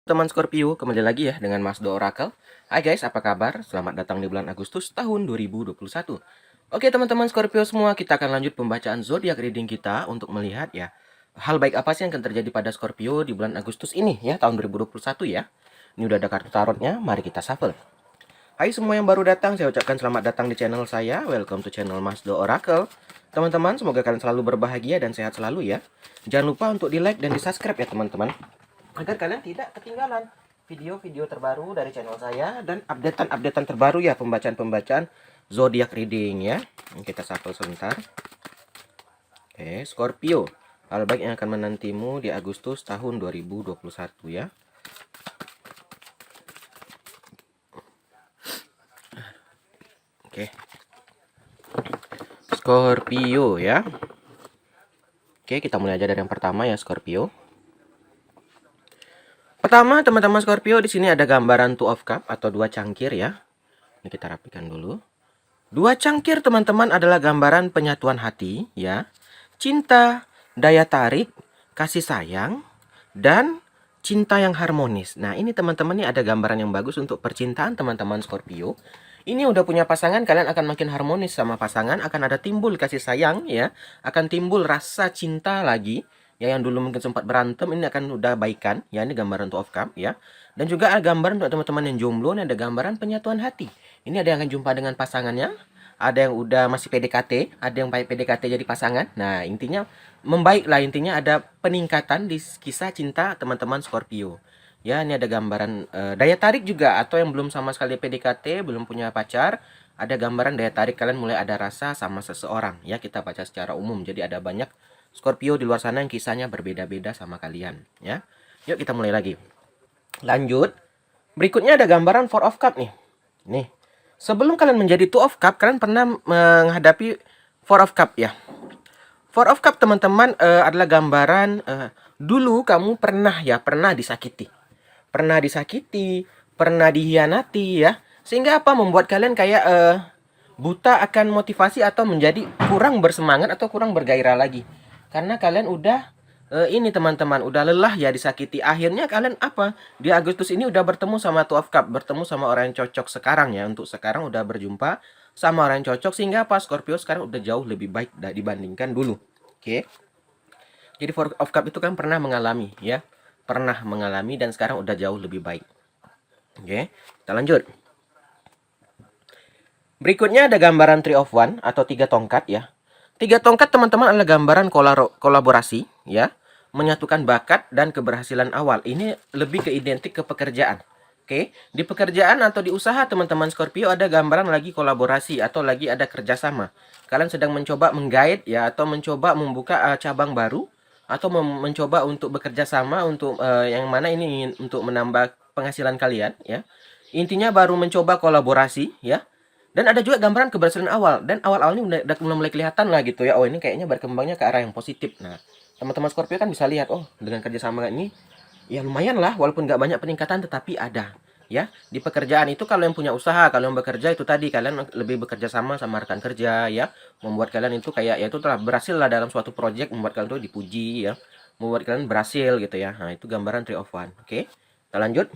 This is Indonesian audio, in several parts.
Teman Scorpio, kembali lagi ya dengan Mas Do Oracle. Hai guys, apa kabar? Selamat datang di bulan Agustus tahun 2021. Oke teman-teman Scorpio semua, kita akan lanjut pembacaan zodiak reading kita untuk melihat ya hal baik apa sih yang akan terjadi pada Scorpio di bulan Agustus ini ya, tahun 2021 ya. Ini udah ada kartu tarotnya, mari kita shuffle. Hai semua yang baru datang, saya ucapkan selamat datang di channel saya. Welcome to channel Mas Do Oracle. Teman-teman, semoga kalian selalu berbahagia dan sehat selalu ya. Jangan lupa untuk di-like dan di-subscribe ya teman-teman, agar kalian tidak ketinggalan video-video terbaru dari channel saya dan updatean-updatean terbaru ya, pembacaan-pembacaan zodiak reading ya. Kita shuffle sebentar. Oke, Scorpio, hal baik yang akan menantimu di Agustus tahun 2021 ya. Oke. Scorpio ya. Oke, kita mulai aja dari yang pertama ya, Scorpio. Pertama, teman-teman Scorpio, di sini ada gambaran Two of Cup atau dua cangkir ya. Ini kita rapikan dulu. Dua cangkir teman-teman adalah gambaran penyatuan hati ya. Cinta, daya tarik, kasih sayang, dan cinta yang harmonis. Nah, ini teman-teman ini ada gambaran yang bagus untuk percintaan teman-teman Scorpio. Ini udah punya pasangan, kalian akan makin harmonis sama pasangan, akan ada timbul kasih sayang ya, akan timbul rasa cinta lagi. Ya, yang dulu mungkin sempat berantem ini akan udah baikan. Ya, ini gambaran Two of Cup ya. Dan juga ada gambaran untuk teman-teman yang jomblo, ini ada gambaran penyatuan hati. Ini ada yang akan jumpa dengan pasangannya, ada yang udah masih PDKT, ada yang baik PDKT jadi pasangan. Nah, intinya membaik lah, intinya ada peningkatan di kisah cinta teman-teman Scorpio. Ya, ini ada gambaran daya tarik juga, atau yang belum sama sekali PDKT, belum punya pacar, ada gambaran daya tarik kalian mulai ada rasa sama seseorang. Ya, kita baca secara umum. Jadi ada banyak Scorpio di luar sana yang kisahnya berbeda-beda sama kalian, ya. Yuk kita mulai lagi. Lanjut. Berikutnya ada gambaran Four of Cup nih. Nih. Sebelum kalian menjadi Two of Cup, kalian pernah menghadapi Four of Cup ya. Four of Cup teman-teman adalah gambaran dulu kamu pernah disakiti. Pernah disakiti, pernah dihianati ya. Sehingga apa membuat kalian kayak buta akan motivasi atau menjadi kurang bersemangat atau kurang bergairah lagi. Karena kalian udah ini teman-teman, udah lelah ya disakiti. Akhirnya kalian apa? Di Agustus ini udah bertemu sama Two of Cup, bertemu sama orang yang cocok sekarang ya. Untuk sekarang udah berjumpa sama orang yang cocok, sehingga apa? Scorpio sekarang udah jauh lebih baik dibandingkan dulu. Oke. Jadi Four of Cup itu kan pernah mengalami ya. Pernah mengalami dan sekarang udah jauh lebih baik. Oke. Kita lanjut. Berikutnya ada gambaran Three of One atau tiga tongkat ya. Tiga tongkat teman-teman adalah gambaran kolaborasi ya, menyatukan bakat dan keberhasilan awal. Ini lebih ke identik ke pekerjaan. Oke, di pekerjaan atau di usaha teman-teman Scorpio ada gambaran lagi kolaborasi atau lagi ada kerjasama. Kalian sedang mencoba menggait ya, atau mencoba membuka cabang baru, atau mencoba untuk bekerja sama untuk yang mana ini untuk menambah penghasilan kalian ya. Intinya baru mencoba kolaborasi ya. Dan ada juga gambaran keberhasilan awal. Dan awal-awal ini udah mulai kelihatan lah gitu ya. Oh, ini kayaknya berkembangnya ke arah yang positif. Nah, teman-teman Scorpio kan bisa lihat, oh, dengan kerjasama ini, ya lumayan lah. Walaupun nggak banyak peningkatan, tetapi ada. Ya, di pekerjaan itu kalau yang punya usaha, kalau yang bekerja itu tadi, kalian lebih bekerja sama sama rekan kerja, ya. Membuat kalian itu kayak, ya itu telah berhasil lah dalam suatu project, membuat kalian itu dipuji, ya. Membuat kalian berhasil gitu ya. Nah, itu gambaran Three of One. Oke, kita lanjut.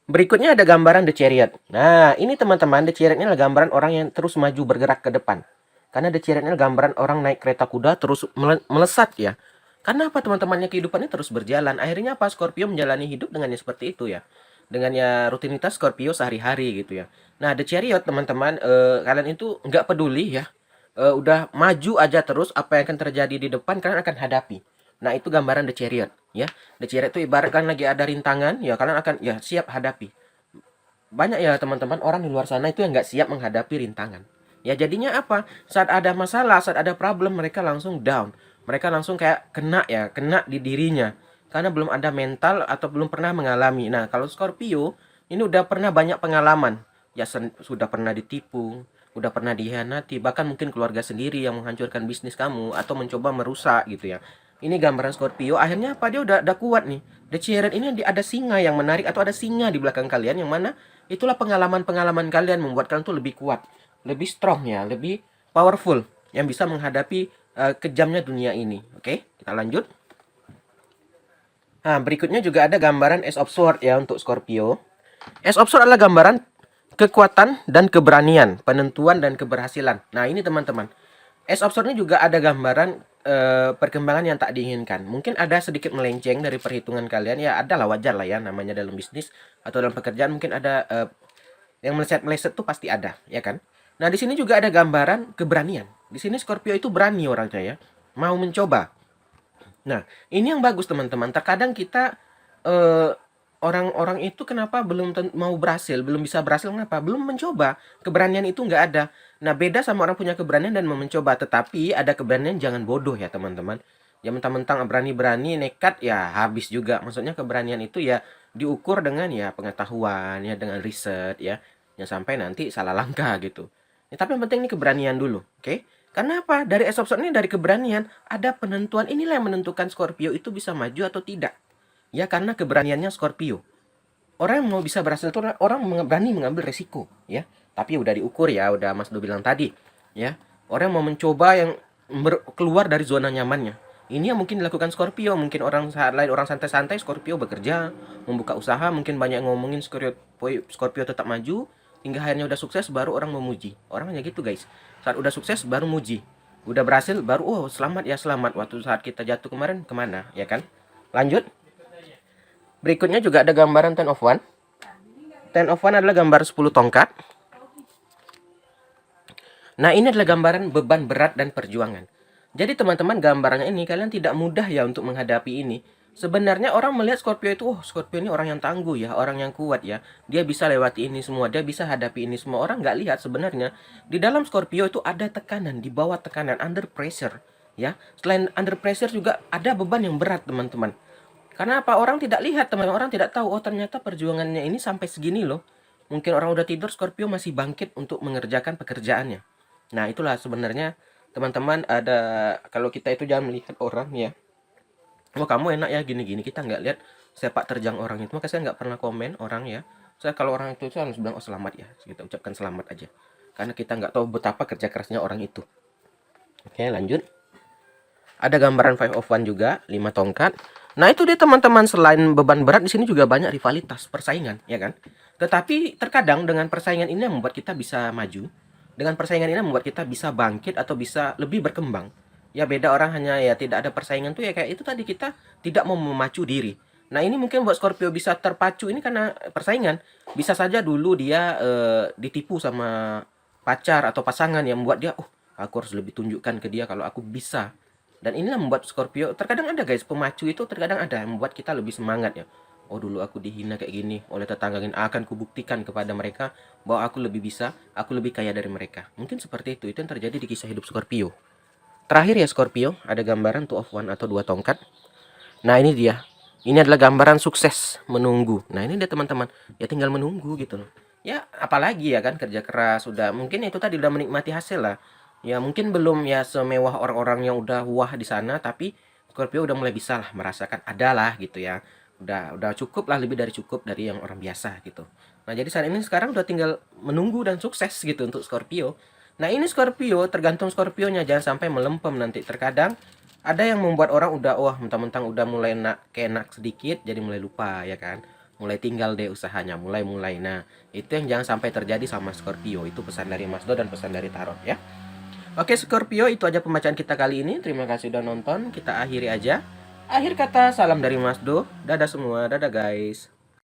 Berikutnya ada gambaran The Chariot. Nah, ini teman-teman, The Chariot ini adalah gambaran orang yang terus maju bergerak ke depan. Karena The Chariot ini adalah gambaran orang naik kereta kuda terus melesat ya. Karena apa teman-temannya kehidupannya terus berjalan. Akhirnya apa Scorpio menjalani hidup dengannya seperti itu ya. Dengannya rutinitas Scorpio sehari-hari gitu ya. Nah, The Chariot teman-teman, kalian itu nggak peduli ya. Udah maju aja terus, apa yang akan terjadi di depan kalian akan hadapi. Nah, itu gambaran The Chariot ya. The Chariot itu ibaratkan lagi ada rintangan, ya kalian akan ya siap hadapi. Banyak ya teman-teman orang di luar sana itu yang nggak siap menghadapi rintangan. Ya jadinya apa? Saat ada masalah, saat ada problem, mereka langsung down. Mereka langsung kayak kena ya, kena di dirinya. Karena belum ada mental atau belum pernah mengalami. Nah, kalau Scorpio, ini udah pernah banyak pengalaman. Ya sudah pernah ditipu, udah pernah dihianati, bahkan mungkin keluarga sendiri yang menghancurkan bisnis kamu atau mencoba merusak gitu ya. Ini gambaran Scorpio, akhirnya apa? Dia udah kuat nih. The Chariot ini ada singa yang menarik atau ada singa di belakang kalian yang mana itulah pengalaman-pengalaman kalian membuat kalian tuh lebih kuat, lebih strong ya, lebih powerful yang bisa menghadapi kejamnya dunia ini. Oke, kita lanjut. Nah, berikutnya juga ada gambaran Ace of Sword ya untuk Scorpio. Ace of Sword adalah gambaran kekuatan dan keberanian, penentuan dan keberhasilan. Nah, ini teman-teman. Ace of Sword ini juga ada gambaran perkembangan yang tak diinginkan. Mungkin ada sedikit melenceng dari perhitungan kalian. Ya, adalah wajar lah ya, namanya dalam bisnis atau dalam pekerjaan mungkin ada yang meleset-meleset tuh pasti ada, ya kan? Nah, di sini juga ada gambaran keberanian. Di sini Scorpio itu berani orangnya ya, mau mencoba. Nah, ini yang bagus teman-teman. Terkadang kita eh, orang-orang itu kenapa belum mau berhasil, belum bisa berhasil kenapa? Belum mencoba. Keberanian itu nggak ada. Nah, beda sama orang punya keberanian dan mau mencoba. Tetapi ada keberanian jangan bodoh ya teman-teman. Ya mentang-mentang berani-berani nekat ya habis juga. Maksudnya keberanian itu ya diukur dengan ya pengetahuan ya dengan riset ya. Yang sampai nanti salah langkah gitu. Ya, tapi yang penting ini keberanian dulu, oke? Karena apa? Dari Ace ini dari keberanian ada penentuan, inilah yang menentukan Scorpio itu bisa maju atau tidak. Ya karena keberaniannya Scorpio. Orang yang mau bisa berhasil itu orang berani mengambil resiko, ya. Tapi udah diukur ya, udah Mas Do bilang tadi, ya. Orang mau mencoba yang keluar dari zona nyamannya. Ini yang mungkin dilakukan Scorpio. Mungkin orang saat lain orang santai-santai, Scorpio bekerja, membuka usaha, mungkin banyak ngomongin Scorpio tetap maju, hingga akhirnya udah sukses baru orang memuji. Orang hanya gitu guys. Saat udah sukses baru muji. Udah berhasil baru oh selamat ya selamat. Waktu saat kita jatuh kemarin kemana ya kan? Lanjut. Berikutnya juga ada gambaran Ten of One. Ten of One adalah gambar 10 tongkat. Nah, ini adalah gambaran beban berat dan perjuangan. Jadi teman-teman gambarannya ini kalian tidak mudah ya untuk menghadapi ini. Sebenarnya orang melihat Scorpio itu, oh Scorpio ini orang yang tangguh ya, orang yang kuat ya. Dia bisa lewati ini semua, dia bisa hadapi ini semua. Orang nggak lihat sebenarnya di dalam Scorpio itu ada tekanan, di bawah tekanan, under pressure ya. Selain under pressure juga ada beban yang berat teman-teman. Karena apa? Orang tidak lihat teman, orang tidak tahu oh ternyata perjuangannya ini sampai segini loh. Mungkin orang udah tidur, Scorpio masih bangkit untuk mengerjakan pekerjaannya. Nah, itulah sebenarnya teman-teman ada kalau kita itu jangan melihat orang ya. Oh, kamu enak ya gini-gini. Kita nggak lihat sepak terjang orang itu. Maka saya nggak pernah komen orang ya. Saya kalau orang itu saya harus bilang oh selamat ya. Kita ucapkan selamat aja. Karena kita nggak tahu betapa kerja kerasnya orang itu. Oke, lanjut. Ada gambaran Five of One juga, 5 tongkat. Nah, itu dia teman-teman, selain beban berat di sini juga banyak rivalitas, persaingan, ya kan? Tetapi terkadang dengan persaingan ini yang membuat kita bisa maju. Dengan persaingan ini membuat kita bisa bangkit atau bisa lebih berkembang. Ya beda orang hanya ya tidak ada persaingan tuh ya kayak itu tadi kita tidak mau memacu diri. Nah, ini mungkin buat Scorpio bisa terpacu ini karena persaingan. Bisa saja dulu dia ditipu sama pacar atau pasangan yang membuat dia, oh, aku harus lebih tunjukkan ke dia kalau aku bisa. Dan inilah membuat Scorpio, terkadang ada guys, pemacu itu terkadang ada yang membuat kita lebih semangat ya. Oh dulu aku dihina kayak gini oleh tetangga ini, akan kubuktikan kepada mereka bahwa aku lebih bisa, aku lebih kaya dari mereka. Mungkin seperti itu yang terjadi di kisah hidup Scorpio. Terakhir ya Scorpio, ada gambaran Two of One atau 2 tongkat. Nah ini dia, ini adalah gambaran sukses menunggu. Nah ini dia teman-teman, ya tinggal menunggu gitu loh. Ya apalagi ya kan, kerja keras sudah, mungkin itu tadi udah menikmati hasil lah. Ya mungkin belum ya semewah orang-orang yang udah wah di sana, tapi Scorpio udah mulai bisa lah merasakan adalah gitu ya. Udah cukup lah, lebih dari cukup dari yang orang biasa gitu. Nah, jadi saat ini sekarang udah tinggal menunggu dan sukses gitu untuk Scorpio. Nah, ini Scorpio tergantung Scorpionya, jangan sampai melempem nanti. Terkadang ada yang membuat orang udah wah mentang-mentang udah mulai enak sedikit jadi mulai lupa ya kan. Mulai tinggal deh usahanya, mulai. Nah, itu yang jangan sampai terjadi sama Scorpio. Itu pesan dari Mas Do dan pesan dari Tarot ya. Oke Scorpio, itu aja pembacaan kita kali ini. Terima kasih udah nonton. Kita akhiri aja. Akhir kata, salam dari Mas Do. Dadah semua, dadah guys.